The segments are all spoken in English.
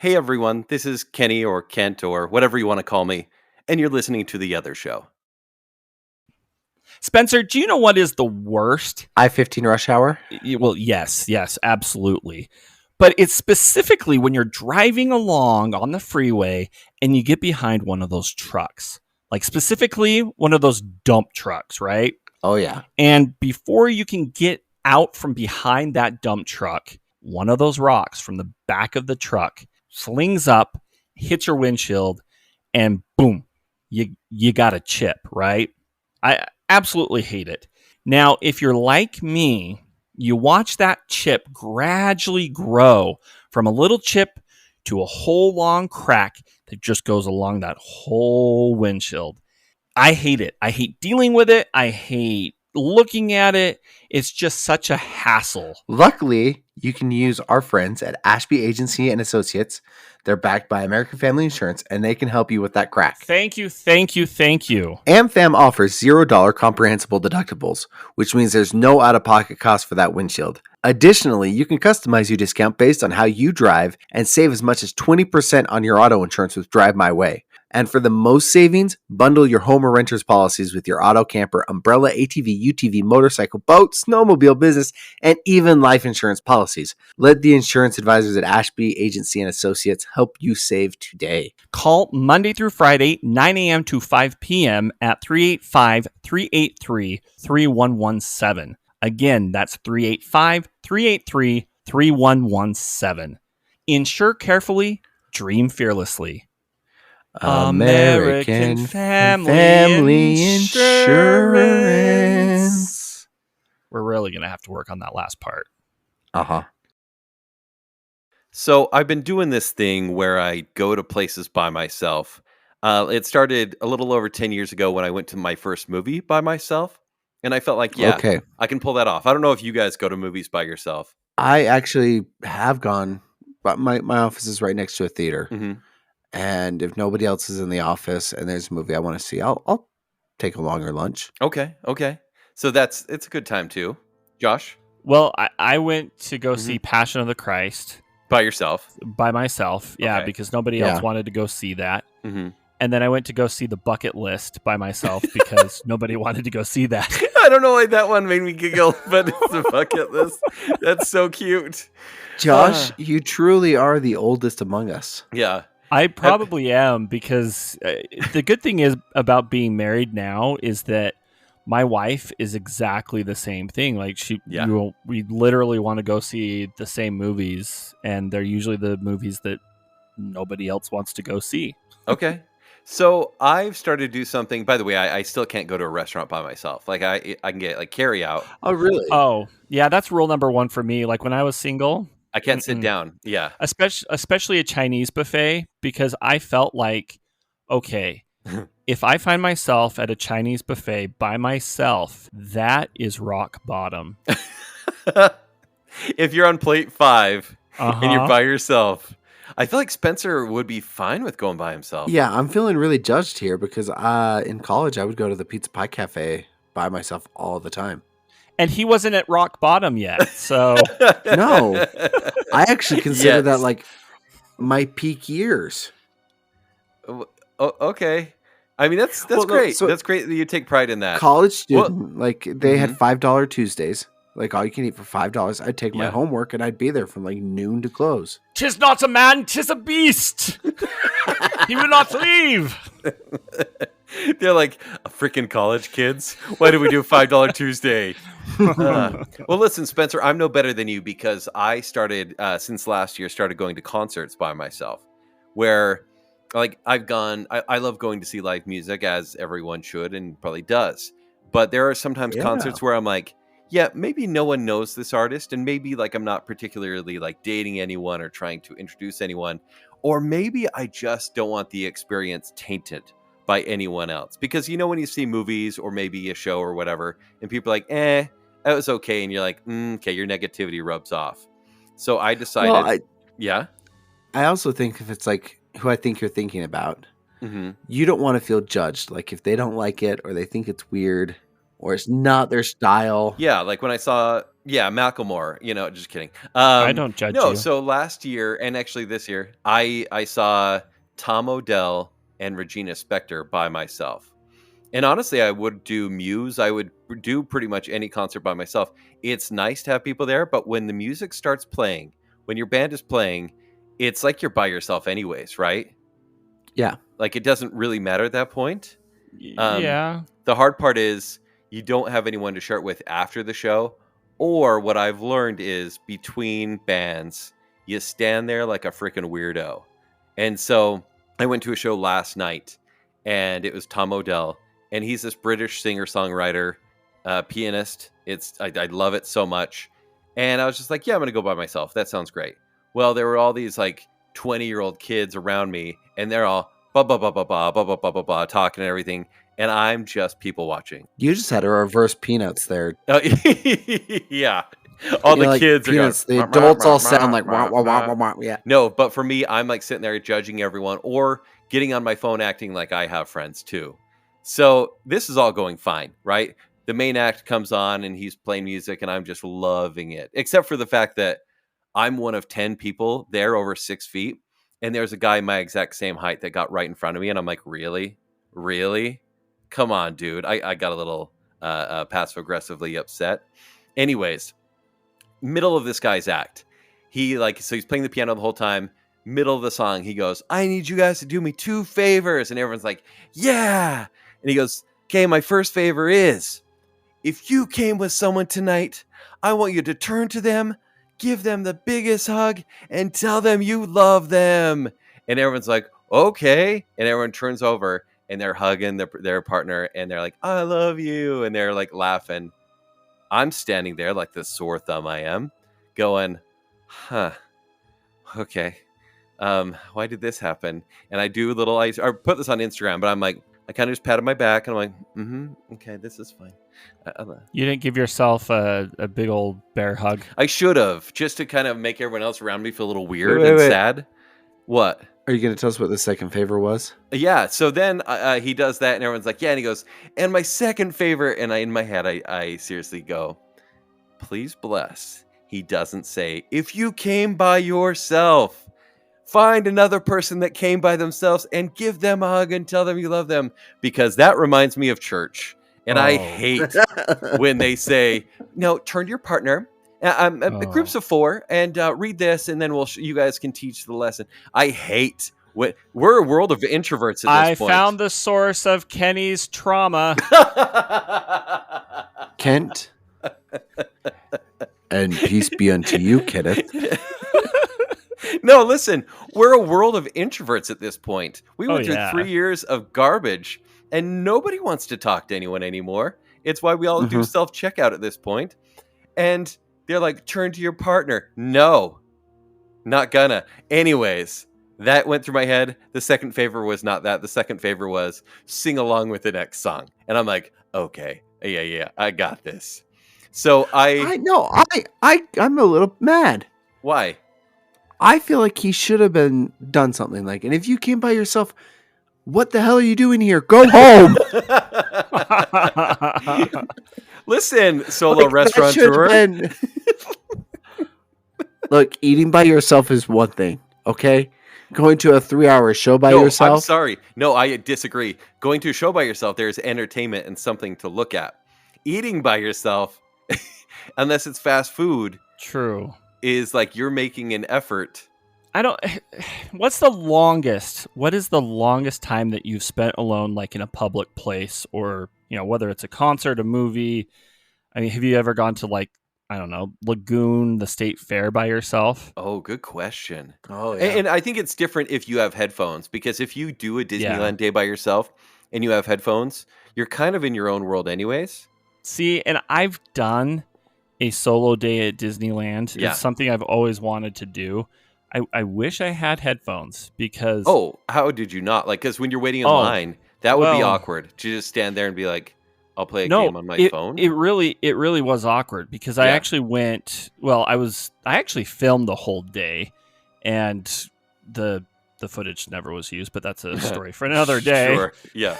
Hey everyone, this is Kenny or Kent or whatever you want to call me, and you're listening to The Other Show. Spencer, do you know what is the worst? I-15 rush hour? Well, yes, absolutely. But it's specifically when you're driving along on the freeway and you get behind one of those trucks. Like specifically one of those dump trucks, right? Oh, yeah. And before you can get out from behind that dump truck, one of those rocks from the back of the truck slings up, hits your windshield, and boom, you got a chip, right? I absolutely hate it. Now, if you're like me, you watch that chip gradually grow from a little chip to a whole long crack that just goes along that whole windshield. I hate it. I hate dealing with it. I hate looking at it. It's just such a hassle. Luckily, you can use our friends at Ashby Agency and Associates. They're backed by American Family Insurance, and they can help you with that crack. Thank you. AmFam offers $0 comprehensible deductibles, which means there's no out-of-pocket cost for that windshield. Additionally, you can customize your discount based on how you drive and save as much as 20% on your auto insurance with Drive My Way. And for the most savings, bundle your home or renter's policies with your auto, camper, umbrella, ATV, UTV, motorcycle, boat, snowmobile, business, and even life insurance policies. Let the insurance advisors at Ashby Agency and Associates help you save today. Call Monday through Friday, 9 a.m. to 5 p.m. at 385-383-3117. Again, that's 385-383-3117. Insure carefully, dream fearlessly. American Family Insurance. We're really going to have to work on that last part. Uh-huh. So I've been doing this thing where I go to places by myself. It started a little over 10 years ago when I went to my first movie by myself. And I felt like, Okay. I can pull that off. I don't know if you guys go to movies by yourself. I actually have gone, but my office is right next to a theater. Mm-hmm. And if nobody else is in the office and there's a movie I want to see, I'll take a longer lunch. Okay. So it's a good time too. Josh? Well, I went to go see Passion of the Christ. By yourself? By myself, yeah, Okay. because nobody else wanted to go see that. Mm-hmm. And then I went to go see The Bucket List by myself because nobody wanted to go see that. I don't know why that one made me giggle, but it's a bucket list. That's so cute. Josh, you truly are the oldest among us. Yeah. I probably am because the good thing is about being married now is that my wife is exactly the same thing. Like we literally want to go see the same movies, and they're usually the movies that nobody else wants to go see. Okay. So I've started to do something. By the way, I still can't go to a restaurant by myself. Like I can get like carry out. Oh, really? Oh, yeah. That's rule number one for me. Like when I was single, I can't sit down. Yeah. Especially a Chinese buffet, because I felt like, okay, if I find myself at a Chinese buffet by myself, that is rock bottom. If you're on plate 5 and you're by yourself, I feel like Spencer would be fine with going by himself. Yeah, I'm feeling really judged here because in college I would go to the Pizza Pie Cafe by myself all the time. And he wasn't at rock bottom yet, so no, I actually consider that like my peak years. Okay, I mean that's great. So that's great that you take pride in that. College student, like they had $5 Tuesdays, like all you can eat for $5. I'd take my homework and I'd be there from like noon to close. 'Tis not a man, 'tis a beast. He will not leave. They're like, freaking college kids. Why do we do $5 Tuesday? Well, listen, Spencer, I'm no better than you because I started since last year started going to concerts by myself, where like I've gone. I love going to see live music, as everyone should and probably does. But there are sometimes concerts where I'm like, yeah, maybe no one knows this artist, and maybe like I'm not particularly like dating anyone or trying to introduce anyone, or maybe I just don't want the experience tainted by anyone else. Because you know when you see movies or maybe a show or whatever, and people are like, that was okay, and you're like, okay, your negativity rubs off. So I decided, I also think if it's like who I think you're thinking about, you don't want to feel judged. Like if they don't like it or they think it's weird or it's not their style. Yeah, like when I saw Macklemore, just kidding. I don't judge No, you. so last year and actually this year, I saw Tom Odell and Regina Spektor by myself. And honestly, I would do Muse. I would do pretty much any concert by myself. It's nice to have people there, but when the music starts playing, when your band is playing, it's like you're by yourself anyways, right? Yeah. Like it doesn't really matter at that point. Yeah. The hard part is you don't have anyone to share it with after the show. Or what I've learned is between bands, you stand there like a freaking weirdo. And so I went to a show last night and it was Tom Odell. And he's this British singer-songwriter, pianist. I love it so much. And I was just like, yeah, I'm going to go by myself. That sounds great. Well, there were all these like 20-year-old kids around me, and they're all blah, blah, blah, blah, blah, blah, blah, blah, blah, blah, talking and everything. And I'm just people watching. You just had a reverse Peanuts there. Yeah. All the kids Peanuts, are going, the adults all sound like wah, wah, wah, wah, wah. Yeah. No, but for me, I'm like sitting there judging everyone or getting on my phone acting like I have friends too. So this is all going fine, right? The main act comes on and he's playing music and I'm just loving it. Except for the fact that I'm one of 10 people there over 6 feet. And there's a guy my exact same height that got right in front of me. And I'm like, really? Really? Come on, dude. I got a little passive aggressively upset. Anyways, middle of this guy's act. So he's playing the piano the whole time. Middle of the song, he goes, I need you guys to do me 2 favors. And everyone's like, yeah. And he goes, okay, my first favor is, if you came with someone tonight, I want you to turn to them, give them the biggest hug, and tell them you love them. And everyone's like, okay. And everyone turns over, and they're hugging their partner, and they're like, I love you. And they're like laughing. I'm standing there like the sore thumb I am, going, okay. Why did this happen? And I do I put this on Instagram, but I'm like, I kind of just patted my back and I'm like, okay, this is fine. You didn't give yourself a big old bear hug. I should have, just to kind of make everyone else around me feel a little weird and sad. What? Are you going to tell us what the second favor was? Yeah. So then he does that and everyone's like, yeah. And he goes, and my second favor. And in my head, I seriously go, please bless. He doesn't say, if you came by yourself, find another person that came by themselves and give them a hug and tell them you love them, because that reminds me of church. And I hate when they say, no, turn to your partner, groups of 4, and read this, and then you guys can teach the lesson. I hate we're a world of introverts at this point. I found the source of Kenny's trauma. Kent. And peace be unto you, Kenneth. No, listen, we're a world of introverts at this point. We went through 3 years of garbage, and nobody wants to talk to anyone anymore. It's why we all do self-checkout at this point. And they're like, turn to your partner. No, not gonna. Anyways, that went through my head. The second favor was not that. The second favor was sing along with the next song. And I'm like, okay, yeah, I got this. So I'm a little mad. Why? I feel like he should have done something like, and if you came by yourself, what the hell are you doing here? Go home. Listen, solo restaurateur. Look, eating by yourself is one thing, okay? Going to a 3-hour show by yourself. I'm sorry. No, I disagree. Going to a show by yourself, there's entertainment and something to look at. Eating by yourself, unless it's fast food. True. Is like you're making an effort. What is the longest time that you've spent alone, like in a public place, or, whether it's a concert, a movie? I mean, have you ever gone to, like, I don't know, Lagoon, the state fair by yourself? Oh, good question. Oh, yeah. And I think it's different if you have headphones, because if you do a Disneyland day by yourself and you have headphones, you're kind of in your own world anyways. See, and I've done a solo day at Disneyland. Yeah. It's something I've always wanted to do. I wish I had headphones because... Oh, how did you not? Like, because when you're waiting in line, that would be awkward to just stand there and be like, I'll play a game on my phone. It really was awkward because I actually went... Well, I actually filmed the whole day, and the The footage never was used, but that's a story for another day. Sure. Yeah.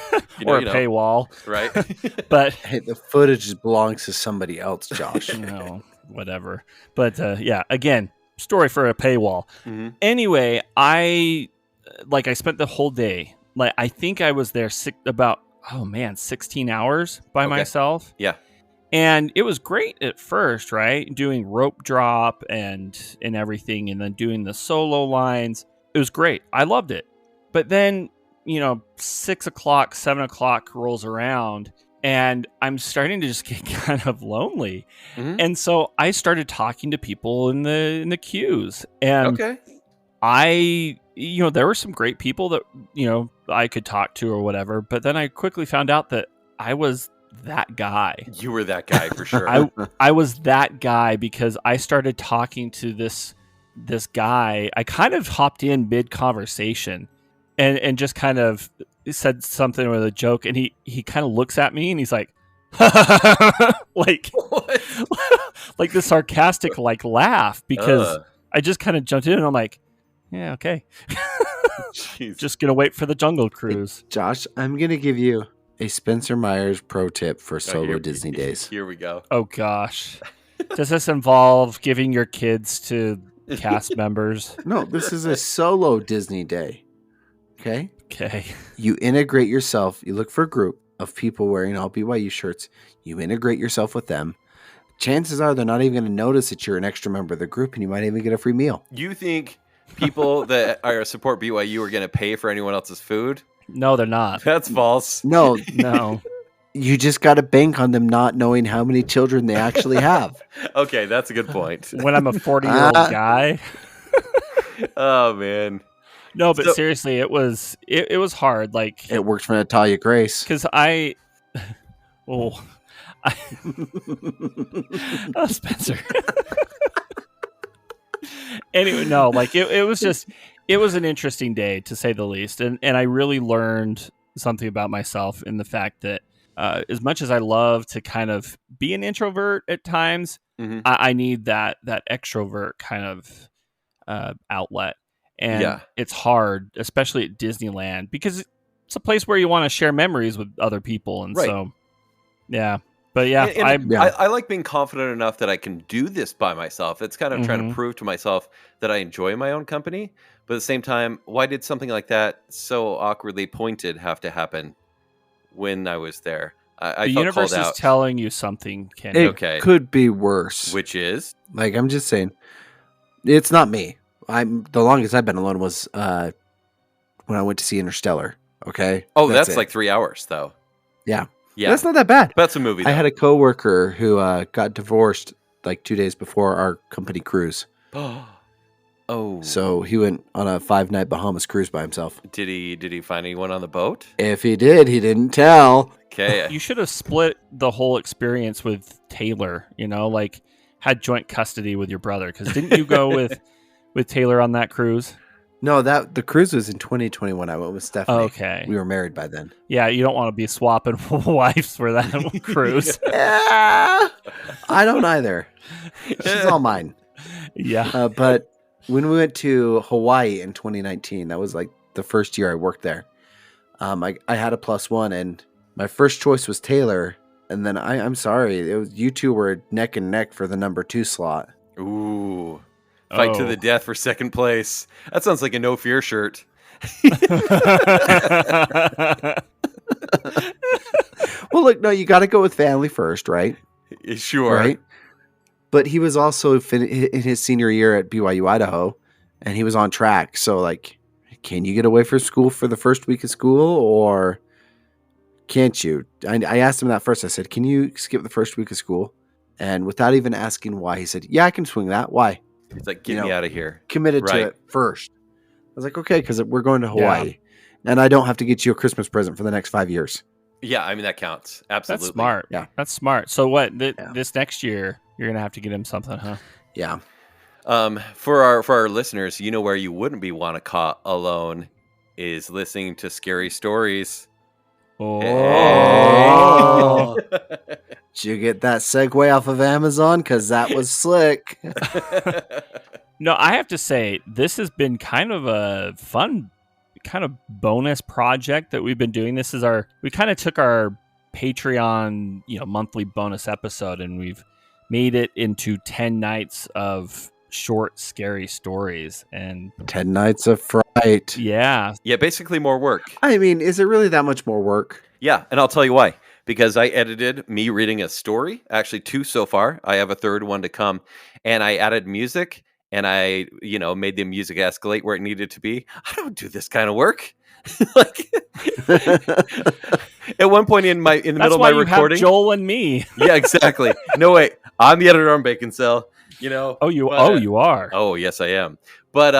Or a paywall. Right. But Hey, the footage belongs to somebody else, Josh. Whatever. But yeah, again, story for a paywall. Mm-hmm. Anyway, I spent the whole day. Like, I think I was there 16 hours by myself. Yeah. And it was great at first, right? Doing rope drop and everything, and then doing the solo lines. It was great. I loved it. But then, 6 o'clock, 7 o'clock rolls around, and I'm starting to just get kind of lonely. Mm-hmm. And so I started talking to people in the queues. And Okay. there were some great people that, I could talk to or whatever. But then I quickly found out that I was that guy. You were that guy for sure. I was that guy because I started talking to this guy. I kind of hopped in mid conversation and just kind of said something with a joke, and he kind of looks at me and he's like like like this sarcastic laugh because I just kind of jumped in and I'm like, yeah, okay. Just gonna wait for the Jungle Cruise. Hey, Josh, I'm gonna give you a Spencer Myers pro tip for solo Disney days. Here we go. Oh gosh. Does this involve giving your kids to cast members? No, this is a solo Disney day. Okay? Okay. You integrate yourself. You look for a group of people wearing all BYU shirts. You integrate yourself with them. Chances are they're not even going to notice that you're an extra member of the group, and you might even get a free meal. You think people that support BYU are going to pay for anyone else's food? No, they're not. That's false. No. You just got to bank on them not knowing how many children they actually have. Okay, that's a good point. When I'm a 40-year-old guy. Oh, man. No, but seriously, it was hard. Like, it worked for Natalia Grace. Because Spencer. Anyway, no, like it was an interesting day to say the least, and I really learned something about myself in the fact that as much as I love to kind of be an introvert at times, mm-hmm. I need that extrovert kind of outlet. And it's hard, especially at Disneyland, because it's a place where you want to share memories with other people. And so, yeah. But yeah, I like being confident enough that I can do this by myself. It's kind of trying to prove to myself that I enjoy my own company. But at the same time, why did something like that so awkwardly pointed have to happen when I was there? I the felt universe called is out. telling you something, Kenny. It could be worse. Which is? Like, I'm just saying, it's not me. The longest I've been alone was when I went to see Interstellar. Okay. Oh, that's like 3 hours, though. Yeah. That's not that bad. That's a movie, though. I had a coworker who got divorced like 2 days before our company cruise. Oh. So he went on a 5-night Bahamas cruise by himself. Did he find anyone on the boat? If he did, he didn't tell. Okay. You should have split the whole experience with Taylor, like had joint custody with your brother. Because didn't you go with Taylor on that cruise? No, the cruise was in 2021. I went with Stephanie. Okay. We were married by then. Yeah, you don't want to be swapping wives for that cruise. Yeah, I don't either. She's all mine. Yeah. But when we went to Hawaii in 2019, that was like the first year I worked there. I had a +1, and my first choice was Taylor. And then I'm sorry, you two were neck and neck for the number 2 slot. Ooh. Fight to the death for second place. That sounds like a No Fear shirt. Well, look, no, you got to go with family first, right? Sure. Right? But he was also in his senior year at BYU Idaho, and he was on track. So, like, can you get away from school for the first week of school, or can't you? I asked him that first. I said, can you skip the first week of school? And without even asking why, he said, yeah, I can swing that. Why? He's like, get me out of here. Committed to it first. I was like, okay, because we're going to Hawaii, and I don't have to get you a Christmas present for the next 5 years. Yeah, I mean, that counts. Absolutely. That's smart. Yeah. That's smart. So what, this next year, you're going to have to get him something, huh? Yeah. For our listeners, where you wouldn't be want to caught alone is listening to scary stories. Oh. Did you get that segue off of Amazon? Because that was slick. No, I have to say, this has been kind of a fun kind of bonus project that we've been doing. We kind of took our Patreon, monthly bonus episode, and we've made it into 10 nights of short, scary stories. And 10 Nights of Fright. yeah. Yeah, basically more work. I mean, is it really that much more work? Yeah, and I'll tell you why. Because I edited me reading a story, actually 2 so far. I have a third one to come, and I added music, and I, made the music escalate where it needed to be. I don't do this kind of work. Like at one point in the middle of my recording, have Joel and me. Yeah, exactly. No, wait, I'm the editor on Baconsale. Oh, you are. Oh, yes, I am. But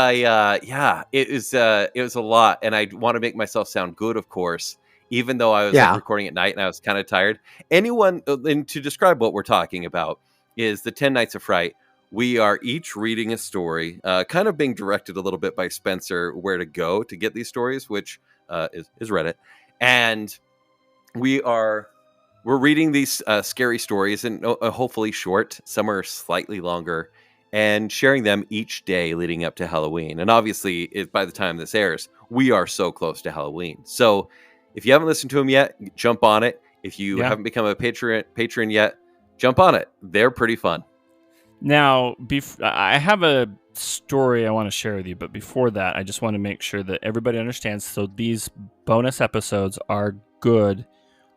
it was a lot, and I want to make myself sound good, of course. Even though I was recording at night and I was kind of tired. And to describe what we're talking about is the 10 Nights of Fright. We are each reading a story, kind of being directed a little bit by Spencer where to go to get these stories, which is Reddit. And we're reading these scary stories, and hopefully short. Some are slightly longer, and sharing them each day leading up to Halloween. And obviously, by the time this airs, we are so close to Halloween. So if you haven't listened to them yet, jump on it. If you haven't become a patron yet, jump on it. They're pretty fun. Now, I have a story I want to share with you, but before that, I just want to make sure that everybody understands. So these bonus episodes are good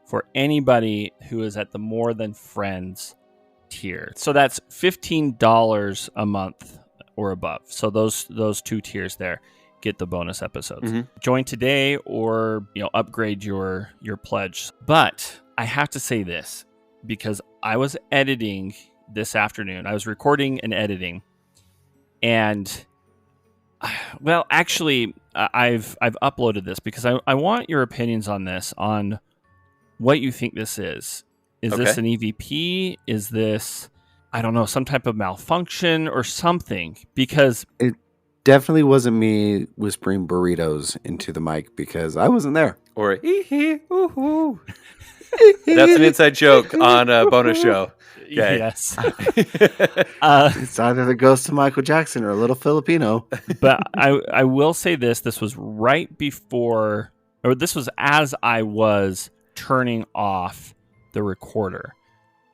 for anybody who is at the More Than Friends tier. So that's $15 a month or above. So those 2 tiers there get the bonus episodes. Mm-hmm. Join today or upgrade your pledge. But I have to say this because I was editing this afternoon. I was recording and editing, and actually I've uploaded this because I want your opinions on this, on what you think this is. Is this an EVP? Is this, I don't know, some type of malfunction or something? Because it definitely wasn't me whispering burritos into the mic because I wasn't there. Or ooh. That's an inside joke on a bonus show. Okay. Yes. It's either the ghost of Michael Jackson or a little Filipino. But I will say this. This was right before, or this was as I was turning off the recorder.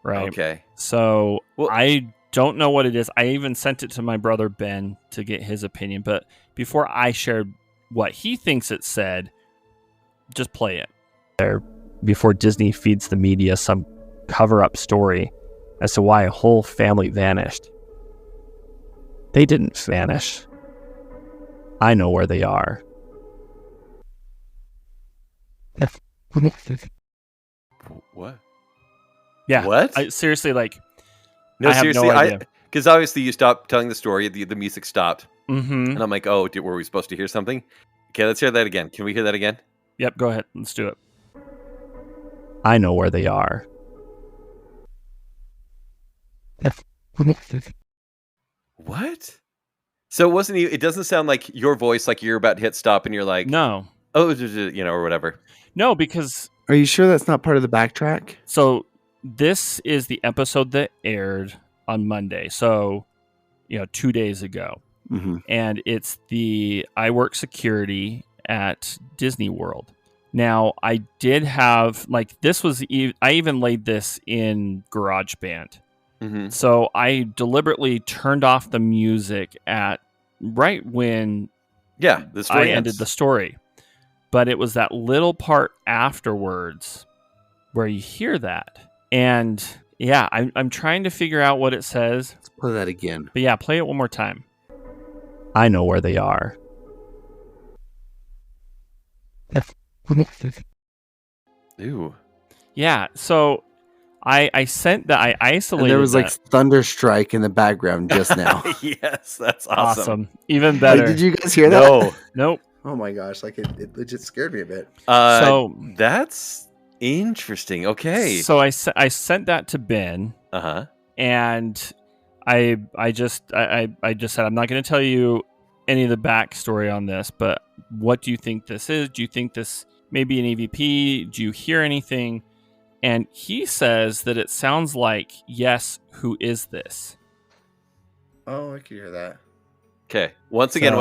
Right? Okay. So I don't know what it is. I even sent it to my brother Ben to get his opinion. But before I shared what he thinks it said, just play it. There, before Disney feeds the media some cover-up story as to why a whole family vanished. They didn't vanish. I know where they are. What? Yeah. What? Seriously, no, I have seriously, no idea. Because obviously you stopped telling the story, the music stopped. Mm-hmm. And I'm like, were we supposed to hear something? Okay, let's hear that again. Can we hear that again? Yep, go ahead. Let's do it. I know where they are. What? So it wasn't. It doesn't sound like your voice, like you're about to hit stop, and you're like, no, or whatever. No, because are you sure that's not part of the backtrack? So this is the episode that aired on Monday. So 2 days ago, and it's I work security at Disney World. Now, I did have, this was, I even laid this in GarageBand. Mm-hmm. So I deliberately turned off the music right when the story ended the story. But it was that little part afterwards where you hear that. And I'm trying to figure out what it says. Let's play that again. But play it one more time. I know where they are. Ew. Yeah, so I sent that. I isolated. And there was thunderstrike in the background just now. Yes, that's awesome. Even better. Did you guys hear that? No. Nope. Oh my gosh! It legit scared me a bit. So that's interesting. Okay. So I sent that to Ben. And I just said I'm not going to tell you any of the backstory on this, but what do you think this is? Do you think this may be an EVP? Do you hear anything? And he says that it sounds like, yes, who is this? Oh, I can hear that. Okay. Once again, I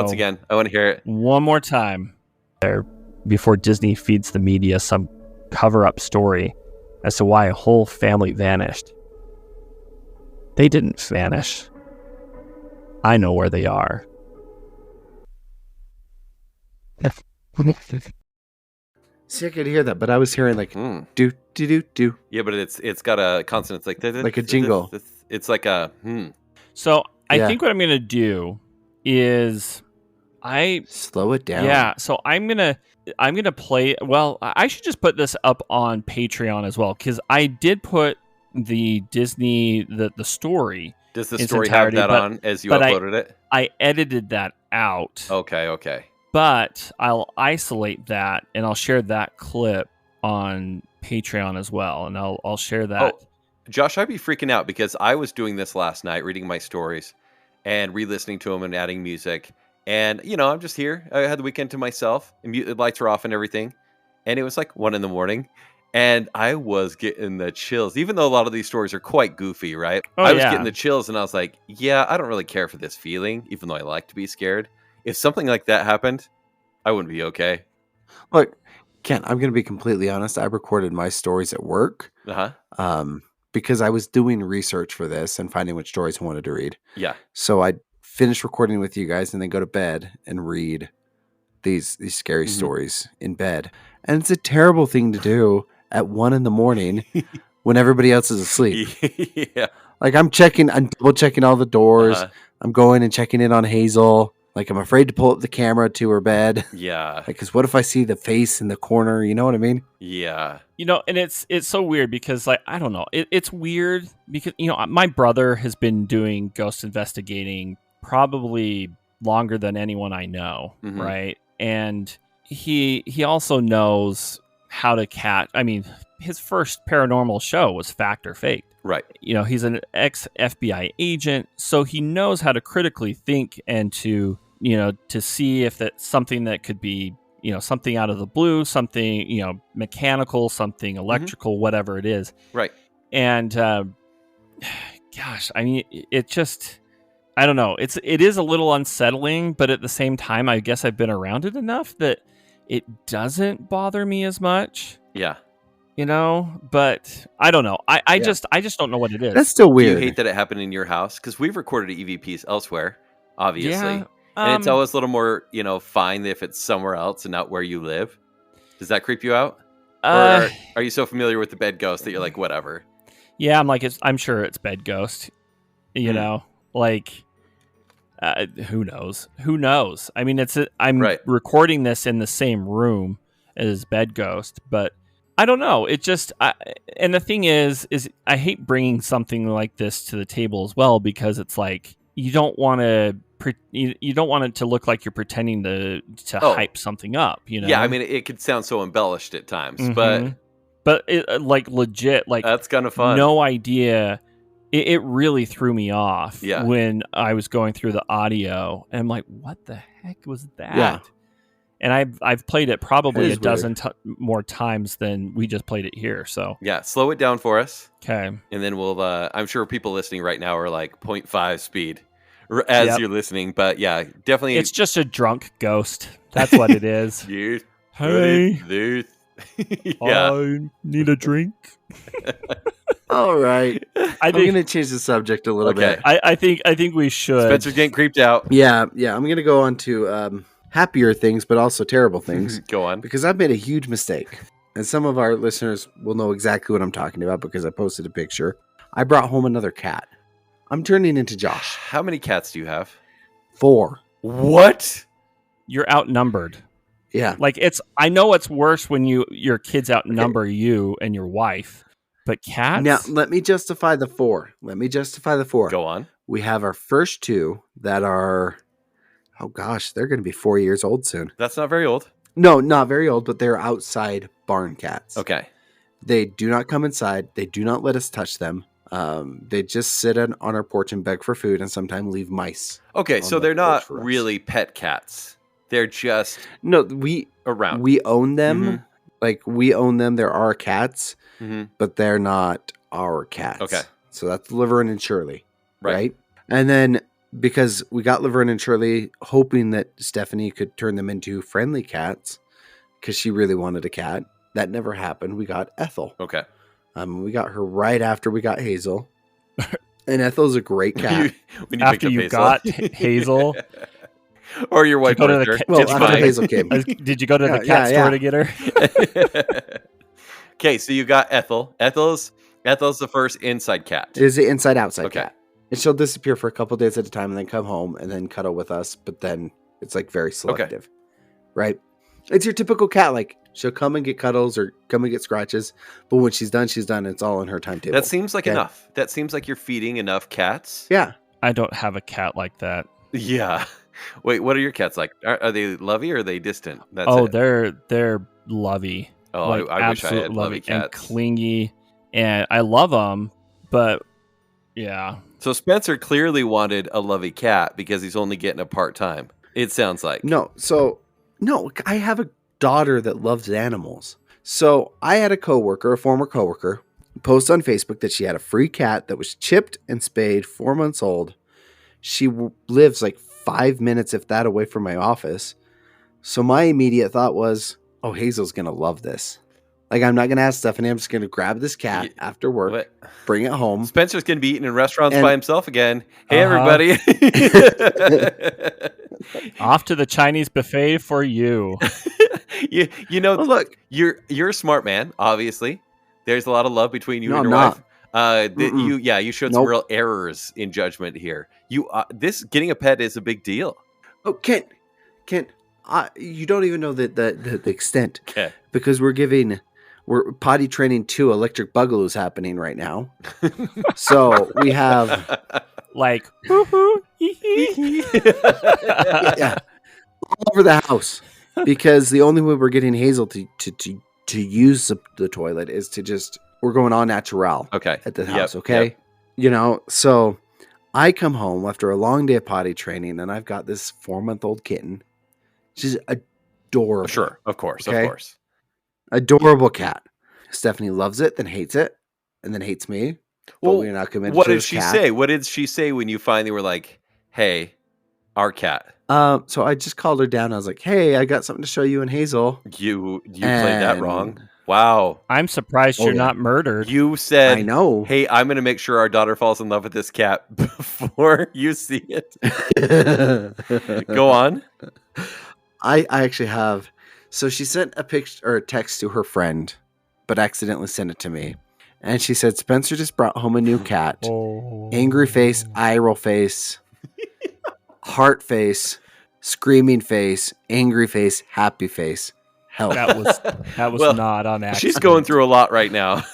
want to hear it. One more time. There, before Disney feeds the media some cover-up story as to why a whole family vanished. They didn't vanish. I know where they are. See, I could hear that, but I was hearing like do do do do. Yeah, but it's got a consonant. It's like a jingle. It's like a So I think what I'm gonna do is slow it down. Yeah, so I'm gonna play. Well, I should just put this up on Patreon as well, because I did put the Disney the story. Does the story have that on as you uploaded it? I edited that out. Okay. But I'll isolate that and I'll share that clip on Patreon as well, and I'll share that. Oh, Josh, I'd be freaking out because I was doing this last night, reading my stories and re-listening to them and adding music. And, I'm just here. I had the weekend to myself, and the lights were off and everything. And it was like 1 a.m. And I was getting the chills, even though a lot of these stories are quite goofy, right? I was getting the chills, and I was like, yeah, I don't really care for this feeling, even though I like to be scared. If something like that happened, I wouldn't be okay. Look, Ken, I'm going to be completely honest. I recorded my stories at work because I was doing research for this and finding which stories I wanted to read. Yeah. So I finish recording with you guys and then go to bed and read these scary stories in bed. And it's a terrible thing to do at 1 a.m. when everybody else is asleep. Yeah. Like I'm double checking all the doors. I'm going and checking in on Hazel. Like I'm afraid to pull up the camera to her bed. Yeah. Because what if I see the face in the corner? You know what I mean? Yeah. And it's so weird because I don't know. It's weird because, my brother has been doing ghost investigating probably longer than anyone I know. Right. And he also knows how to catch. I mean, his first paranormal show was Fact or Fake. Right. He's an ex-FBI agent, so he knows how to critically think and to see if that's something that could be, something out of the blue, something, mechanical, something electrical, whatever it is. Right. And, gosh, I mean, it just, I don't know. It is a little unsettling, but at the same time, I guess I've been around it enough that it doesn't bother me as much. Yeah. But I don't know. I just don't know what it is. That's still weird. Do you hate that it happened in your house? Because we've recorded EVPs elsewhere, obviously. Yeah, and it's always a little more, fine if it's somewhere else and not where you live. Does that creep you out? Or are you so familiar with the bed ghost that you're like, whatever? Yeah, I'm sure it's bed ghost. Like, who knows? Who knows? I mean, I'm recording this in the same room as bed ghost, but I don't know. It just, and the thing is I hate bringing something like this to the table as well, because it's like, you don't want it to look like you're pretending to hype something up, Yeah, I mean, it could sound so embellished at times, but it, like legit, like that's kind of fun. No idea. It really threw me off when I was going through the audio, and I'm like, what the heck was that? Yeah. And I've played it probably a dozen more times than we just played it here. So yeah, slow it down for us. Okay. And then we'll, I'm sure people listening right now are like 0.5 speed as you're listening. But yeah, definitely. It's just a drunk ghost. That's what it is. Hey. I need a drink. All right. I'm going to change the subject a little bit. I think we should. Spencer's getting creeped out. Yeah. I'm going to go on to happier things, but also terrible things. Go on. Because I've made a huge mistake. And some of our listeners will know exactly what I'm talking about because I posted a picture. I brought home another cat. I'm turning into Josh. How many cats do you have? 4. What? You're outnumbered. Yeah. Like I know it's worse when your kids outnumber you and your wife, but cats? Now, let me justify the 4. Go on. We have our first 2 that are, oh gosh, they're going to be 4 years old soon. That's not very old. No, not very old, but they're outside barn cats. Okay. They do not come inside. They do not let us touch them. They just sit on our porch and beg for food and sometimes leave mice. Okay, so they're not really pet cats. They're just around. We own them. Mm-hmm. Like, we own them. They're our cats, but they're not our cats. Okay. So that's Laverne and Shirley. Right? And then because we got Laverne and Shirley hoping that Stephanie could turn them into friendly cats because she really wanted a cat. That never happened. We got Ethel. Okay. We got her right after we got Hazel. And Ethel's a great cat. When After picked up you got Hazel, or your wife. go to the Well, it's after fine. Hazel came. Did you go to the Yeah, cat store to get her? Okay, so you got Ethel. Ethel's the first inside cat. It is the inside-outside Okay. cat. And she'll disappear for a couple days at a time and then come home and then cuddle with us. But then it's like very selective, right? It's your typical cat. Like she'll come and get cuddles or come and get scratches. But when she's done, she's done. It's all in her timetable. That seems like enough. That seems like you're feeding enough cats. Yeah. I don't have a cat like that. Yeah. Wait, what are your cats like? Are they lovey or are they distant? That's it. They're lovey. Oh, Like, I wish I absolute had lovey and cats. clingy, and I love them. But yeah, So Spencer clearly wanted a lovey cat because he's only getting a part-time. It sounds like. No. I have a daughter that loves animals. So I had a former coworker, post on Facebook that she had a free cat that was chipped and spayed, 4 months old. She lives like 5 minutes, if that, away from my office. So my immediate thought was, oh, Hazel's going to love this. Like, I'm not going to ask Stephanie. I'm just going to grab this cat after work, What? bring it home. Spencer's going to be eating in restaurants And- by himself again. Hey, Uh-huh. everybody. off to the Chinese buffet for you. you know, Oh, look. you're a smart man, obviously. There's a lot of love between you No, and I'm your not. wife. Mm-mm. You showed some Nope. real errors in judgment here. This getting a pet is a big deal. Oh, Kent, you don't even know the extent. Okay. Because we're potty training 2 electric bugaloos happening right now. So we have Like, yeah, all over the house. Because the only way we're getting Hazel to use the toilet is we're going on natural Okay. at the Yep, house, okay? yep. So I come home after a long day of potty training and I've got this 4-month-old kitten. She's adorable. Sure. Of course. Okay. Of course. Adorable cat. Stephanie loves it, then hates it, and then hates me. But we're not committed what to did this she cat. say? What did she say when you finally were like, "Hey, our cat"? So I just called her down. I was like, "Hey, I got something to show you and Hazel." You played that And- wrong. Wow. I'm surprised Oh, you're yeah. not murdered. You said, I know. "Hey, I'm going to make sure our daughter falls in love with this cat before you see it." Go on. I actually have. So she sent a picture or a text to her friend, but accidentally sent it to me. And she said, Spencer just brought home a new cat. Oh. Angry face, eye roll face, heart face, screaming face, angry face, happy face. Help. That was Well, not on accident. She's going through a lot right now.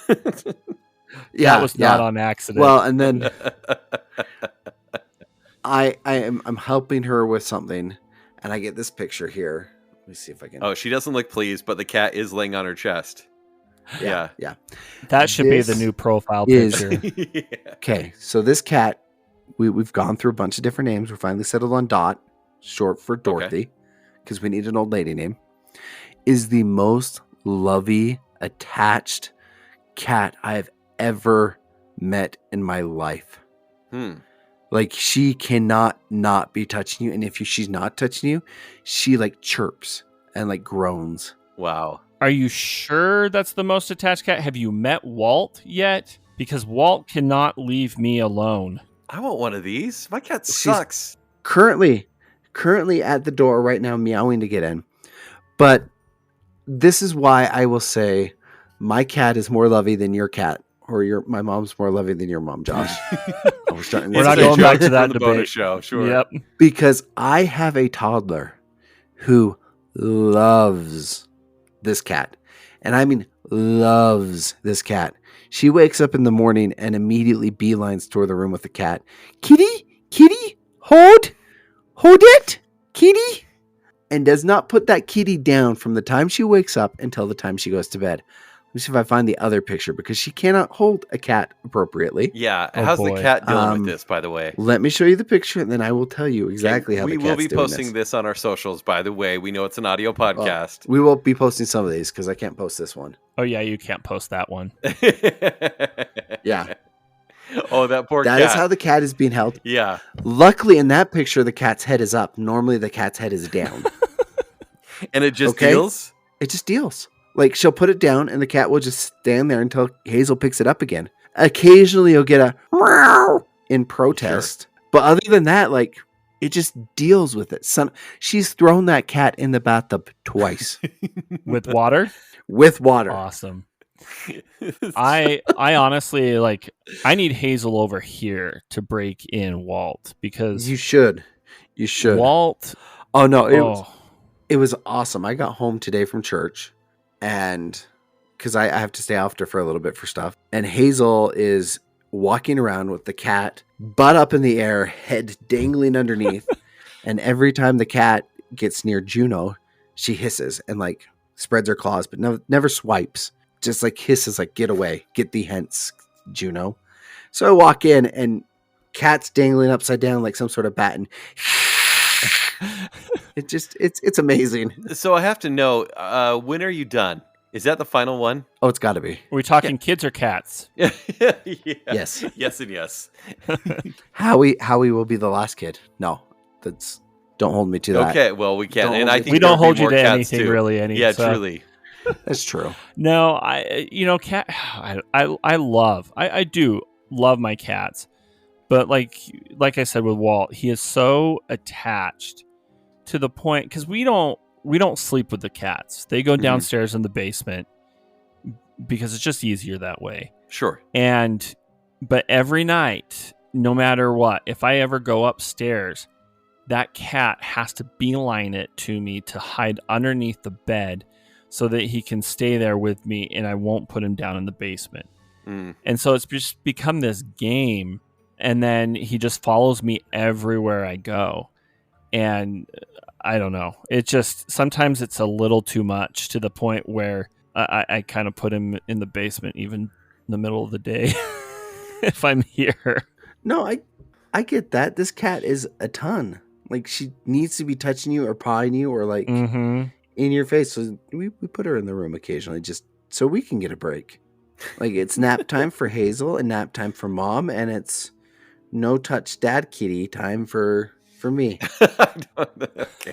That was not on accident. Well, and then I'm helping her with something, and I get this picture here. Let me see if I can. Oh, she doesn't look pleased, but the cat is laying on her chest. Yeah. that should be the this new profile is- picture. Yeah. Okay, so this cat, we've gone through a bunch of different names. We're finally settled on Dot, short for Dorothy, because we need an old lady name. Is the most lovey, attached cat I have ever met in my life. Like, she cannot not be touching you, and if she's not touching you, she like chirps and like groans. Wow. Are you sure that's the most attached cat? Have you met Walt yet? Because Walt cannot leave me alone. I want one of these. My cat She's- sucks. Currently at the door right now, meowing to get in. But this is why I will say my cat is more lovey than your cat, or my mom's more lovey than your mom, Josh. We're starting We're this not It's a going joke back to that from the bonus debate. show. Sure. Yep. because I have a toddler who loves this cat. And I mean loves this cat. She wakes up in the morning and immediately beelines toward the room with the cat. Kitty, hold it, kitty. And does not put that kitty down from the time she wakes up until the time she goes to bed. Let me see if I find the other picture, because she cannot hold a cat appropriately. Yeah. Oh, How's boy. the cat dealing Um, with this, by the way? Let me show you the picture, and then I will tell you exactly how we the cat's will be doing posting this on our socials, by the way. We know it's an audio podcast. We will be posting some of these because I can't post this one. Oh yeah, you can't post that one. Yeah. Oh, that poor That cat. is how the cat is being held. Yeah. Luckily, in that picture, the cat's head is up. Normally, the cat's head is down. And it just Okay. deals? It just deals. Like, she'll put it down, and the cat will just stand there until Hazel picks it up again. Occasionally, you'll get a meow in protest. But other than that, like, it just deals with it. She's thrown that cat in the bathtub twice With water? with water. Awesome. I honestly, like, I need Hazel over here to break in Walt, because You should. Walt, Oh, no. It was awesome. I got home today from church, and because I have to stay after for a little bit for stuff. And Hazel is walking around with the cat, butt up in the air, head dangling underneath. And every time the cat gets near Juno, she hisses and like spreads her claws, but never swipes. Just like hisses, like, get away, get thee hence, Juno. So I walk in, and cat's dangling upside down like some sort of bat, and it's amazing. So I have to know, when are you done? Is that the final one? Oh, it's got to be. are we talking kids or cats? Yeah. Yes. Yes and yes. Howie will be the last kid. No, don't hold me to that. Okay, well, we can't. Don't And hold I me- think We there'll don't be hold you more to cats, anything, too. really. Any, Yeah, so- truly. That's true. No, cat. I do love my cats, but like I said with Walt, he is so attached to the point, because we don't sleep with the cats. They go downstairs in the basement because it's just easier that way. Sure. But every night, no matter what, if I ever go upstairs, that cat has to beeline it to me to hide underneath the bed so that he can stay there with me and I won't put him down in the basement. And so it's just become this game. And then he just follows me everywhere I go. And I don't know. It just, sometimes it's a little too much, to the point where I kind of put him in the basement even in the middle of the day if I'm here. No, I get that. This cat is a ton. Like, she needs to be touching you or pawing you or like in your face. So we put her in the room occasionally just so we can get a break. Like, it's nap time for Hazel and nap time for Mom, and it's no touch dad kitty time for me. Okay.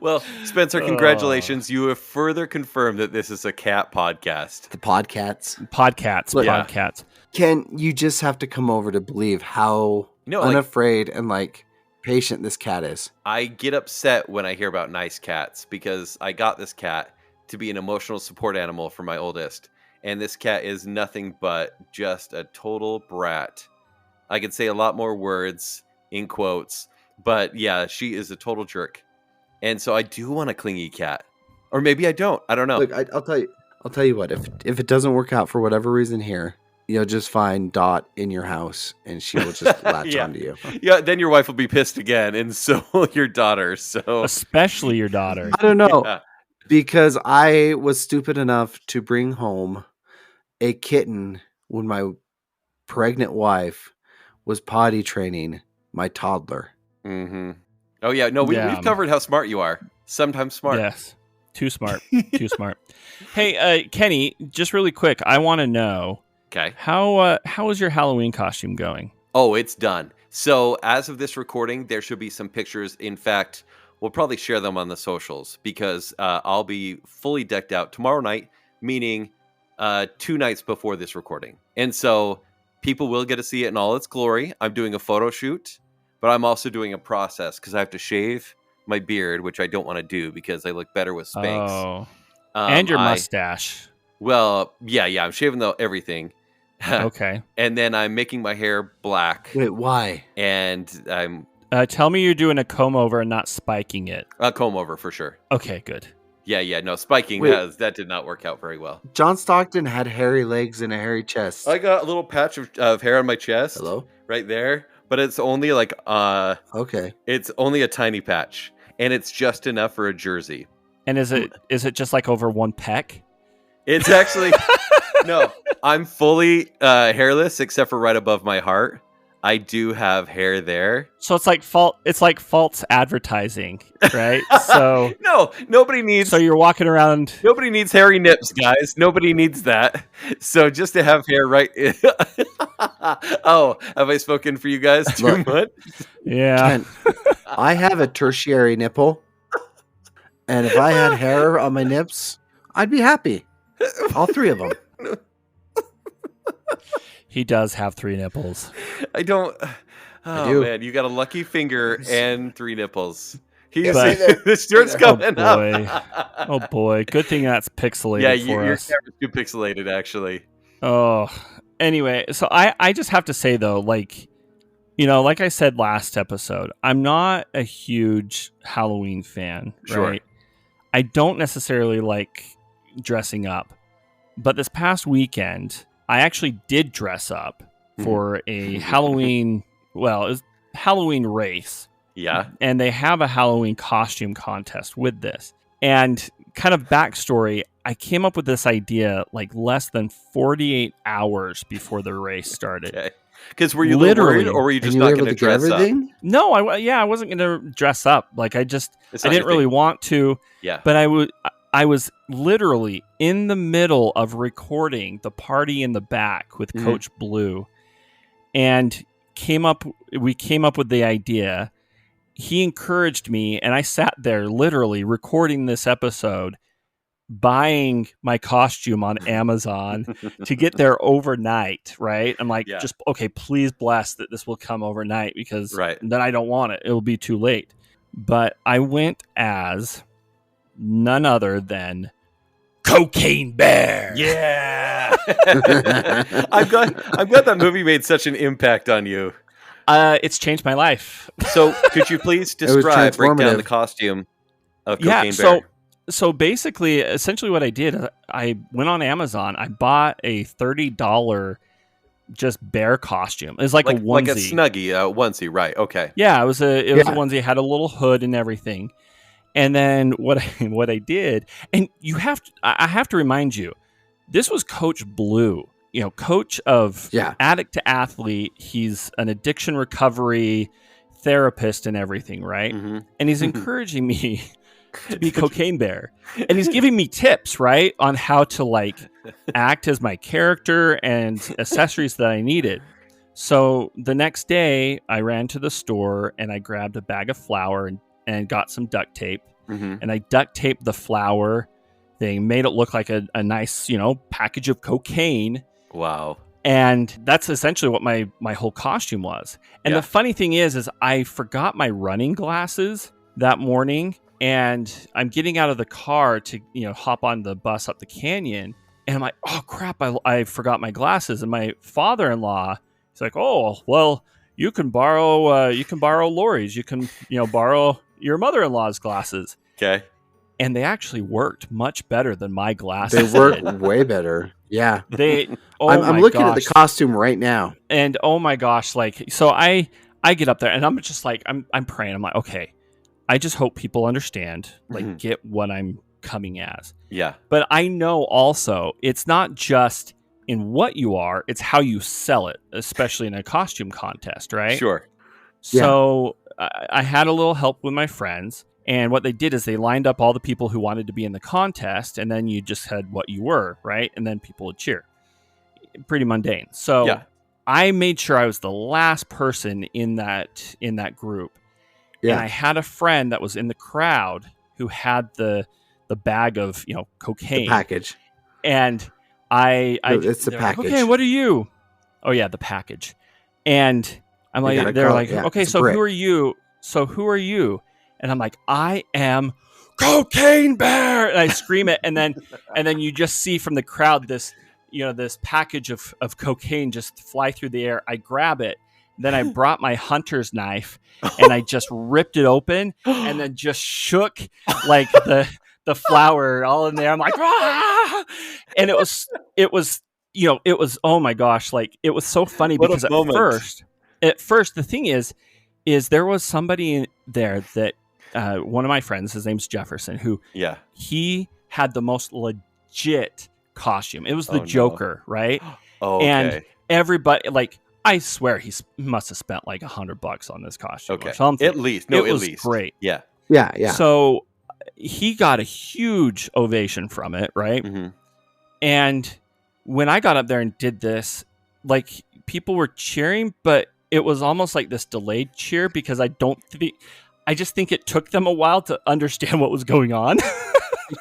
Well, Spencer, congratulations. You have further confirmed that this is a cat podcast. The podcasts. Podcasts. Ken, you just have to come over to believe how unafraid and like patient this cat is. I get upset when I hear about nice cats, because I got this cat to be an emotional support animal for my oldest. And this cat is nothing but just a total brat. I could say a lot more words in quotes, but yeah, she is a total jerk. And so I do want a clingy cat. Or maybe I don't. I don't know. Look, I'll tell you what, if it doesn't work out for whatever reason here, you'll just find Dot in your house and she will just latch onto you. Yeah, then your wife will be pissed again, and so will your daughter. So Especially your daughter. I don't know. Yeah. Because I was stupid enough to bring home a kitten when my pregnant wife was potty training my toddler. Mm-hmm. Oh, yeah. No, we've covered how smart you are. Sometimes smart. Yes. Too smart. Too smart. Hey, Kenny, just really quick, I want to know, Okay. how is your Halloween costume going? Oh, it's done. So as of this recording, there should be some pictures. In fact, we'll probably share them on the socials, because I'll be fully decked out tomorrow night, meaning 2 nights before this recording. And so people will get to see it in all its glory. I'm doing a photo shoot, but I'm also doing a process because I have to shave my beard, which I don't want to do because I look better with Spanx. Oh. And your mustache. Well, yeah, I'm shaving everything. Okay. And then I'm making my hair black. Wait, why? And I'm tell me you're doing a comb over and not spiking it. a comb over for sure. Okay, good. Yeah, no, spiking, that did not work out very well. John Stockton had hairy legs and a hairy chest. I got a little patch of hair on my chest. Hello? Right there. But it's only like, Okay. it's only a tiny patch. And it's just enough for a jersey. And is it just like over one peck? It's actually, no, I'm fully hairless except for right above my heart. I do have hair there. So it's like false advertising, right? So No, nobody needs. so you're walking around. Nobody needs hairy nips, guys. Nobody needs that. So just to have hair right. Oh, have I spoken for you guys too Look. much? Yeah. Kent, I have a tertiary nipple, and if I had hair on my nips, I'd be happy. All 3 of them. He does have 3 nipples. I don't. Oh do. man, you got a lucky finger and 3 nipples. He's But- the shirt's coming Oh, boy. up. Oh boy, good thing that's pixelated Yeah, for your us. camera's too pixelated, actually. Oh, anyway, so I just have to say though, like, you know, like I said last episode, I'm not a huge Halloween fan, Sure. right? I don't necessarily like dressing up, but this past weekend, I actually did dress up for a Halloween, well, it was Halloween race. Yeah. And they have a Halloween costume contest with this. And kind of backstory, I came up with this idea like less than 48 hours before the race started. Okay. Because were you literally, Literally. or were you just And not were going able to get dress up? everything? No, I wasn't going to dress up. Like I It's I not didn't your really thing. want to, Yeah. but I was literally in the middle of recording the party in the back with Mhm. Coach Blue, and we came up with the idea. He encouraged me, and I sat there literally recording this episode, buying my costume on Amazon to get there overnight, right? I'm like, Yeah. just okay, please bless that this will come overnight, because Right. then I don't want it. It'll be too late. But I went as none other than Cocaine Bear. Yeah. I'm glad that movie made such an impact on you. It's changed my life. So could you please was break down transformative. the costume of Yeah, Cocaine Bear? so basically, essentially what I did, I went on Amazon. I bought a $30 just bear costume. It was like a onesie. like a snuggie, onesie, right? Okay. Yeah, it was a Yeah. onesie. It had a little hood and everything. And then what I did, and I have to remind you, this was Coach Blue, you know, coach of Yeah. addict to athlete. He's an addiction recovery therapist and everything, right? hmm And he's encouraging me to be Cocaine Bear. And he's giving me tips, right, on how to like act as my character and accessories that I needed. So the next day I ran to the store and I grabbed a bag of flour and got some duct tape, hmm and I duct taped the flour thing, made it look like a nice, you know, package of cocaine. Wow. And that's essentially what my whole costume was. And Yeah. the funny thing is I forgot my running glasses that morning, and I'm getting out of the car to, you know, hop on the bus up the canyon, and I'm like, oh crap, I forgot my glasses. And my father-in-law, he's like, oh well, you can borrow Lori's, you can, you know, borrow your mother-in-law's glasses. Okay. And they actually worked much better than my They glasses. work did. way better. Yeah. They oh I'm my looking at the gosh. costume right now. And oh my gosh, like, so I get up there and I'm just like, I'm praying. I'm like, okay, I just hope people understand, like, Mhm. get what I'm coming as. Yeah. But I know also it's not just in what you are, it's how you sell it, especially in a costume contest, right? Sure. So I had a little help with my friends. And what they did is they lined up all the people who wanted to be in the contest, and then you just had what you were, right? And then people would cheer. Pretty mundane. So Yeah. I made sure I was the last person in that group. And I Yeah. had a friend that was in the crowd who had the bag of, you know, cocaine. The package. And I No, it's the they're like, package. okay, what are you? Oh yeah, the package. And I'm You like, gotta they're call it, like, yeah, okay, it's a so brick. who are you? So who are you? And I'm like, I am Cocaine Bear. And I scream it, and then you just see from the crowd this, you know, this package of cocaine just fly through the air. I grab it. Then I brought my hunter's knife and I just ripped it open and then just shook like the flour all in there. I'm like, ah! And it was, you know, it was, oh my gosh, like it was so funny What a because moment. at first the thing is there was somebody in there that one of my friends, his name's Jefferson, who Yeah. he had the most legit costume. It was the Oh, no. Joker, right? Oh, okay. And everybody, like I swear he must have spent like $100 on this costume Okay. or something. At least. No, it at was least. great. Yeah. Yeah. So he got a huge ovation from it, right? Mm-hmm. And when I got up there and did this, like people were cheering, but it was almost like this delayed cheer because I just think it took them a while to understand what was going on.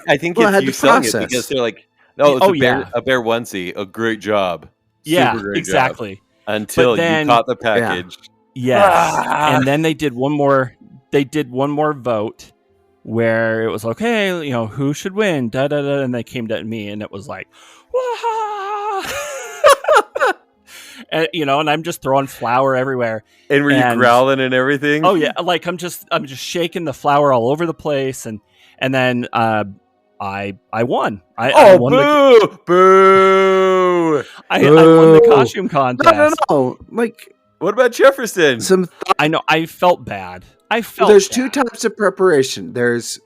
I think Well, I had it's you to selling it process. because they're like, no, it's yeah. a bear onesie. A great job. Yeah, Super great exactly. job. Until then- you caught the package. Yes. Ah! And then they did one more vote where it was okay, who should win? Da da da, and they came to me and it was like, wah! And, and I'm just throwing flour everywhere. And were you growling and everything? Oh yeah, like I'm just shaking the flour all over the place, and then I won. I won boo! I won the costume contest. No. Like, What about Jefferson? I know. I felt bad. There's two types of preparation. There's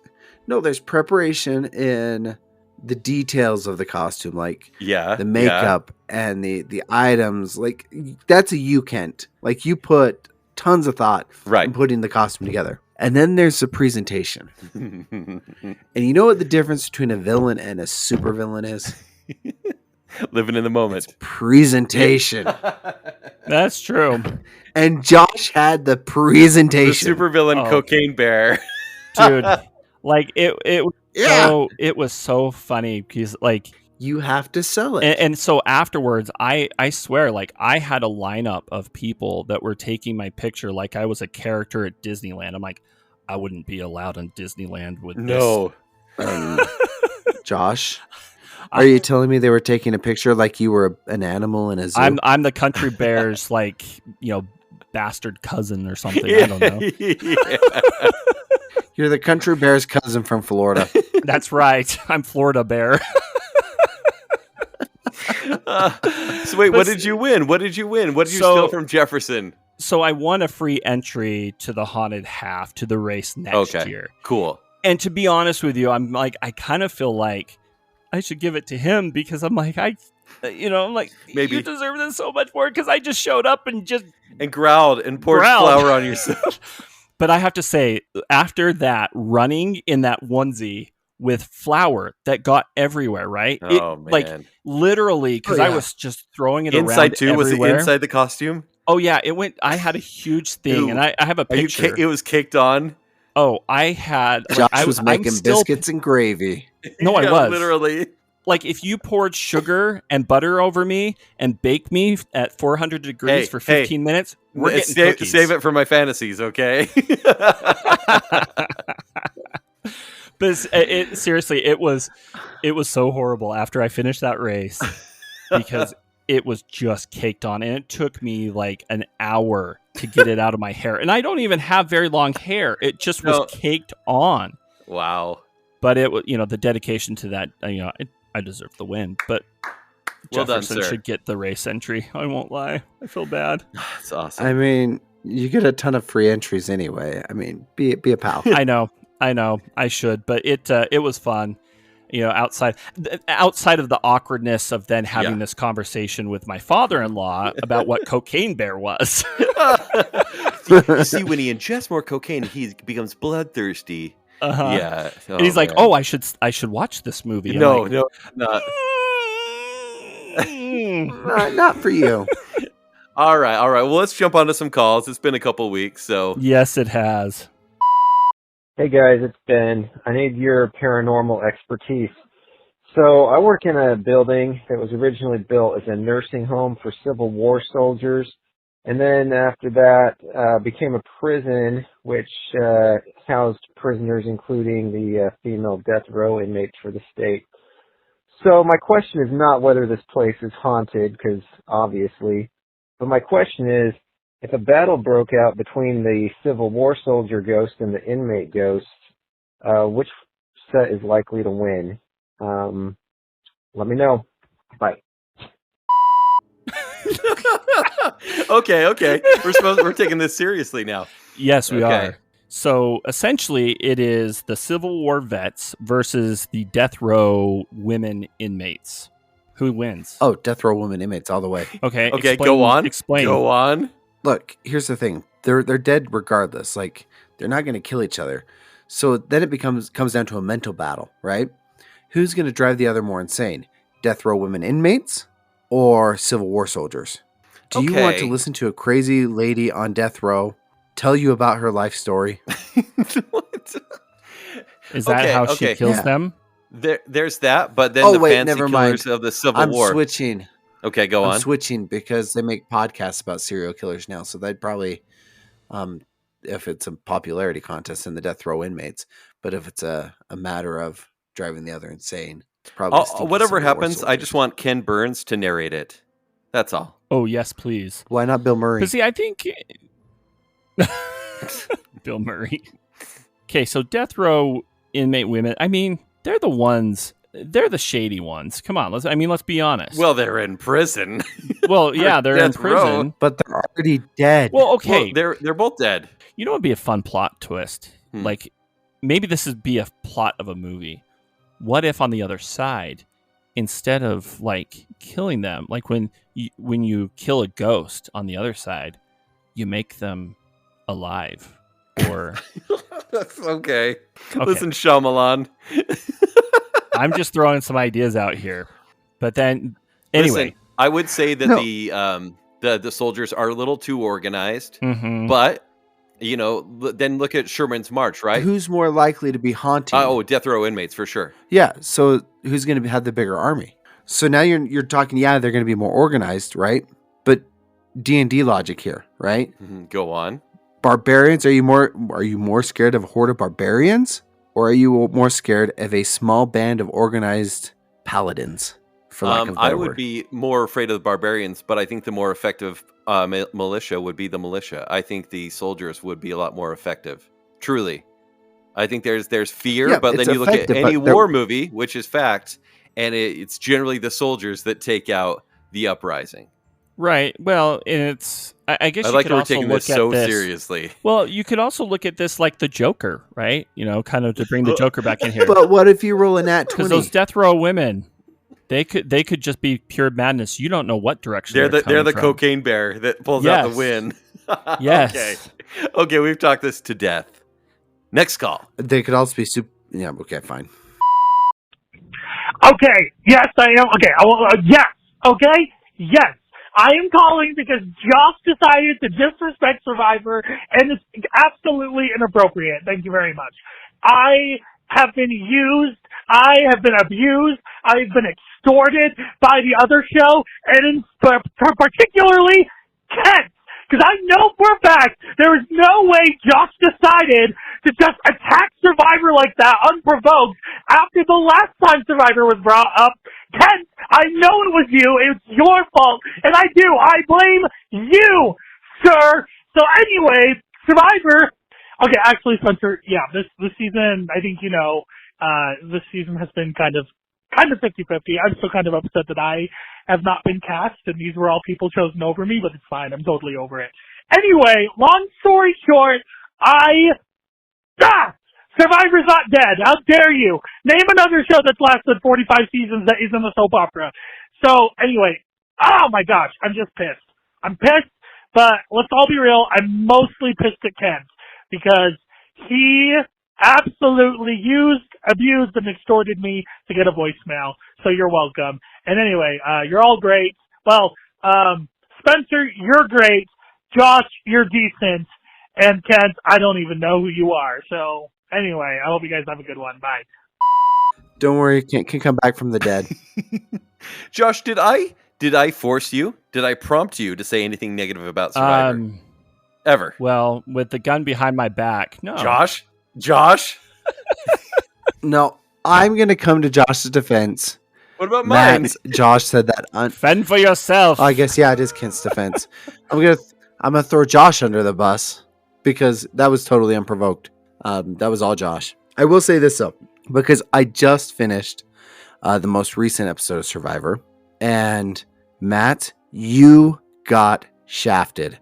preparation in the details of the costume, like the makeup and the items. Like, that's a you can't. Like, you put tons of thought in putting the costume together. And then there's the presentation. And you know what the difference between a villain and a super villain is? Living in the moment. It's presentation. That's true. And Josh had the presentation. The supervillain cocaine bear. Dude. Like it was so funny because like you have to sell it. And so afterwards, I swear, like I had a lineup of people that were taking my picture like I was a character at Disneyland. I'm like, I wouldn't be allowed in Disneyland with this. Josh, are you telling me they were taking a picture like you were an animal in a zoo? I'm the country bear's like, bastard cousin or something. I don't know. You're the country bear's cousin from Florida. That's right. I'm Florida bear. So wait, what did you win? What did you steal from Jefferson? So I won a free entry to the haunted half to the race next year. Cool. And to be honest with you, I'm like, I kind of feel like I should give it to him because I'm like, I'm like, maybe you deserve this so much more because I just showed up and growled and poured flour on yourself. But I have to say, after that, running in that onesie with flour that got everywhere, right? Oh, man. Like, literally, because I was just throwing it inside around too? everywhere. Was it inside the costume? Oh, yeah. It went. I had a huge thing, and I have a picture. It was caked on? Oh, I had... Josh was making biscuits and gravy. No, I was. Literally. Like, if you poured sugar and butter over me and bake me at 400 degrees for 15 minutes, we're getting cookies. Save it for my fantasies, okay? But seriously, it was so horrible after I finished that race because it was just caked on, and it took me like an hour to get it out of my hair. And I don't even have very long hair. It just was caked on. Wow. But it was, the dedication to that, I deserve the win, but well Jefferson done, sir. should get the race entry. I won't lie. I feel bad. That's awesome. I mean, you get a ton of free entries anyway. I mean, be a pal. I know. I should, but it was fun. Outside of the awkwardness of then having this conversation with my father-in-law about what cocaine bear was. You see, when he ingests more cocaine, he becomes bloodthirsty. Uh-huh. Yeah. And he's like, "Oh, I should watch this movie." I'm no, like, no, not. Not for you. All right. Well, let's jump onto some calls. It's been a couple weeks, so yes, it has. Hey guys, it's Ben. I need your paranormal expertise. So I work in a building that was originally built as a nursing home for Civil War soldiers, and then after that became a prison which housed prisoners, including the female death row inmates for the state. So my question is not whether this place is haunted, because obviously, but my question is, if a battle broke out between the Civil War soldier ghost and the inmate ghost, which set is likely to win? Let me know. Bye. Okay. We're taking this seriously now. Yes, we are. So essentially, it is the Civil War vets versus the death row women inmates. Who wins? Oh, death row women inmates all the way. Okay. Go on. Explain. Go on. Look, here's the thing. They're dead regardless. Like, they're not going to kill each other. So then it comes down to a mental battle, right? Who's going to drive the other more insane? Death row women inmates or Civil War soldiers? Do you want to Okay. listen to a crazy lady on death row tell you about her life story? What? Is that Okay, how she okay. kills Yeah. them? There's that, but then Oh, the wait, fancy never killers mind. of the Civil I'm War. switching. Okay, go I'm on. switching because they make podcasts about serial killers now. So they'd probably, if it's a popularity contest, in the death row inmates. But if it's a matter of driving the other insane, it's probably stinky Whatever Civil War happens, I soldiers. just want Ken Burns to narrate it. That's all. Oh, yes, please. Why not Bill Murray? But see, I think Bill Murray. Okay, so death row inmate women. I mean, they're the ones. They're the shady ones. Come on, let's be honest. Well, they're in prison. Well, yeah, they're in death row. prison. But they're already dead. Well, okay. Well, they're both dead. You know what would be a fun plot twist? Like, maybe this would be a plot of a movie. What if on the other side, instead of like killing them, like when you kill a ghost on the other side, you make them alive? Or That's okay. Listen, Shyamalan. I'm just throwing some ideas out here. But then, anyway. Listen, I would say that No. the soldiers are a little too organized, Mhm. but then look at Sherman's March, right? Who's more likely to be haunting? Death row inmates for sure. Yeah. So who's going to have the bigger army? So now you're talking. Yeah, they're going to be more organized, right? But D&D logic here, right? Go on. Barbarians. Are you more scared of a horde of barbarians, or are you more scared of a small band of organized paladins? For lack of a better I would word. be more afraid of the barbarians, but I think the more effective militia would be the militia. I think the soldiers would be a lot more effective. Truly, I think there's fear, Yeah, but it's then you look at effective, any but they're- war movie, which is fact, and it's generally the soldiers that take out the uprising. Right. Well, and it's. I guess I you like could that we're also taking look this at so this. seriously. Well, you could also look at this like the Joker, right? Kind of to bring the Joker back in here. But what if you roll a nat 20? Because those death row women, they could just be pure madness. You don't know what direction They're the coming from. cocaine bear that pulls out Yes. the wind. Yes. Okay, we've talked this to death. Next call. They could also be super. Yeah. Okay. Fine. Okay, yes, I am. Okay, yes, okay, yes. I am calling because Josh decided to disrespect Survivor, and it's absolutely inappropriate. Thank you very much. I have been used. I have been abused. I've been extorted by the other show, and particularly Kent. Because I know for a fact there is no way Josh decided to just attack Survivor like that unprovoked after the last time Survivor was brought up. Kent, I know it was you. It's your fault. And I blame you, sir. So anyway, Survivor. Okay, actually, Spencer, yeah, this season, I think, this season has been kind of 50-50. I'm still kind of upset that I have not been cast, and these were all people chosen over me, but it's fine. I'm totally over it. Anyway, long story short, Survivor's not dead. How dare you? Name another show that's lasted 45 seasons that isn't a soap opera. So, anyway, oh my gosh, I'm just pissed. I'm pissed, but let's all be real, I'm mostly pissed at Kent, because he absolutely abused, and extorted me to get a voicemail. So you're welcome. And anyway, you're all great. Well, Spencer, you're great. Josh, you're decent. And Kent, I don't even know who you are. So anyway, I hope you guys have a good one. Bye. Don't worry. Can come back from the dead. Josh, did I force you? Did I prompt you to say anything negative about Survivor? Ever? Well, with the gun behind my back, no. Josh? No, I'm going to come to Josh's defense. What about mine? Josh said that. Fend for yourself. I guess, yeah, it is Kent's defense. I'm gonna throw Josh under the bus because that was totally unprovoked. That was all Josh. I will say this though, because I just finished the most recent episode of Survivor, and Matt, you got shafted,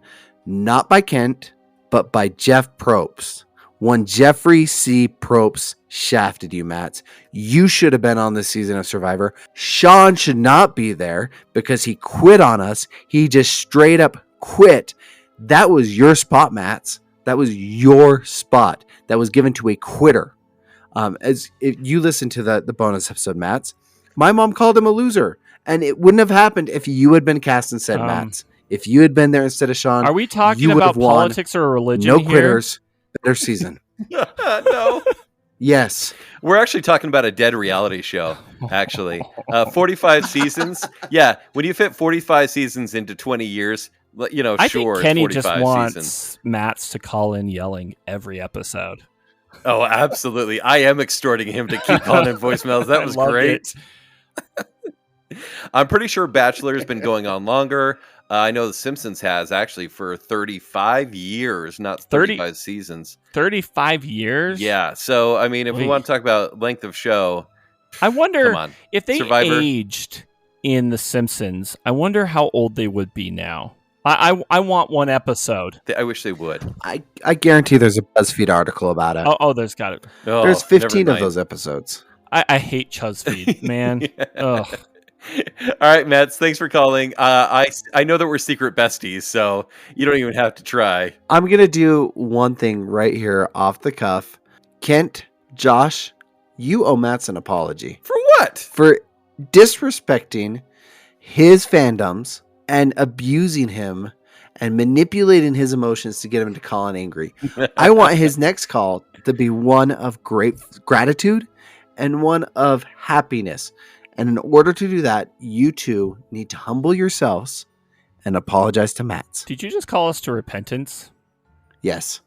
not by Kent, but by Jeff Probst, One Jeffrey C. Probst shafted you, Matt. You should have been on this season of Survivor. Sean should not be there because he quit on us. He just straight up quit. That was your spot, Matt. That was your spot. That was given to a quitter. As if you listen to the bonus episode, Matt, my mom called him a loser. And it wouldn't have happened if you had been cast instead, Matt. If you had been there instead of Sean, are we talking about politics or religion? No here? quitters. Better season. No. Yes. We're actually talking about a dead reality show, actually. 45 seasons. Yeah, when you fit 45 seasons into 20 years, I think Kenny just wants seasons. Matts to call in yelling every episode. Oh, absolutely. I am extorting him to keep calling in voicemails. That was great. I'm pretty sure Bachelor has been going on longer. I know The Simpsons has actually for 35 years, not 35 seasons. 35 years? Yeah. So, I mean, if we want to talk about length of show, I wonder come on. If they Survivor. aged in The Simpsons, I wonder how old they would be now. I want one episode. I wish they would. I guarantee there's a BuzzFeed article about it. Oh, there's got it. Oh, there's 15 of those episodes. I hate BuzzFeed, man. Yeah. Ugh. All right, Mets, thanks for calling. I know that we're secret besties, so you don't even have to try. I'm going to do one thing right here off the cuff. Kent, Josh, you owe Matt's an apology. For what? For disrespecting his fandoms and abusing him and manipulating his emotions to get him to call in angry. I want his next call to be one of great gratitude and one of happiness. And in order to do that, you two need to humble yourselves and apologize to Matt. Did you just call us to repentance? Yes.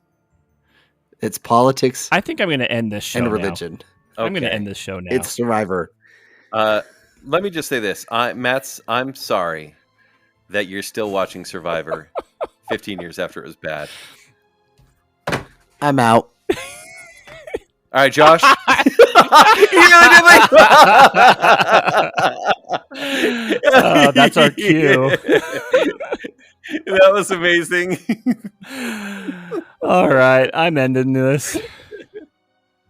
It's politics. I think I'm going to end this show and now. religion. I'm going to end this show now. It's Survivor. Let me just say this. Matt, I'm sorry that you're still watching Survivor 15 years after it was bad. I'm out. All right, Josh. That's our cue. That was amazing. All right, I'm ending this.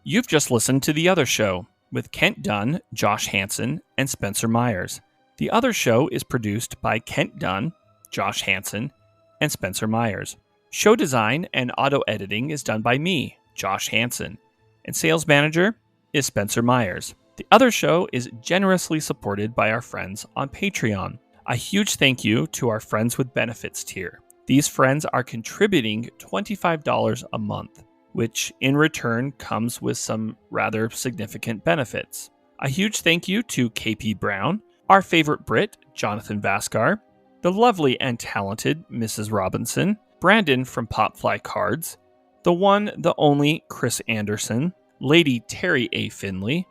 You've just listened to The Other Show with Kent Dunn, Josh Hansen, and Spencer Myers. The Other Show is produced by Kent Dunn, Josh Hansen, and Spencer Myers. Show design and auto editing is done by me, Josh Hansen, and sales manager is Spencer Myers. The Other Show is generously supported by our friends on Patreon. A huge thank you to our Friends with Benefits tier. These friends are contributing $25 a month, which in return comes with some rather significant benefits. A huge thank you to KP Brown, our favorite Brit, Jonathan Vaskar, the lovely and talented Mrs. Robinson, Brandon from Popfly Cards, the one, the only Chris Anderson, Lady Terry A. Finley,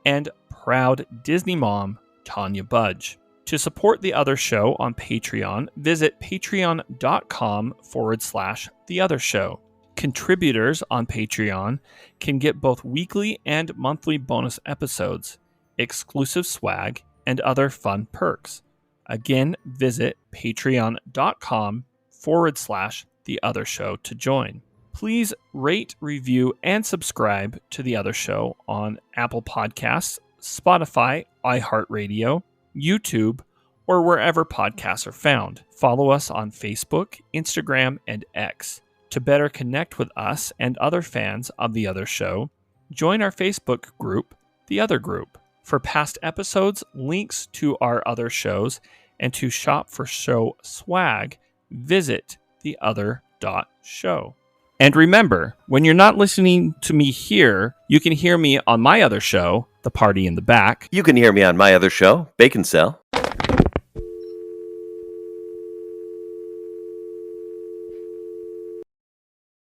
and proud Disney mom, Tanya Budge. To support The Other Show on Patreon, visit patreon.com/The Other Show. Contributors on Patreon can get both weekly and monthly bonus episodes, exclusive swag, and other fun perks. Again, visit patreon.com/The Other Show to join. Please rate, review, and subscribe to The Other Show on Apple Podcasts, Spotify, iHeartRadio, YouTube, or wherever podcasts are found. Follow us on Facebook, Instagram, and X. To better connect with us and other fans of The Other Show, join our Facebook group, The Other Group. For past episodes, links to our other shows, and to shop for show swag, visit theother.show. And remember, when you're not listening to me here, you can hear me on my other show, The Party in the Back. You can hear me on my other show, Baconsale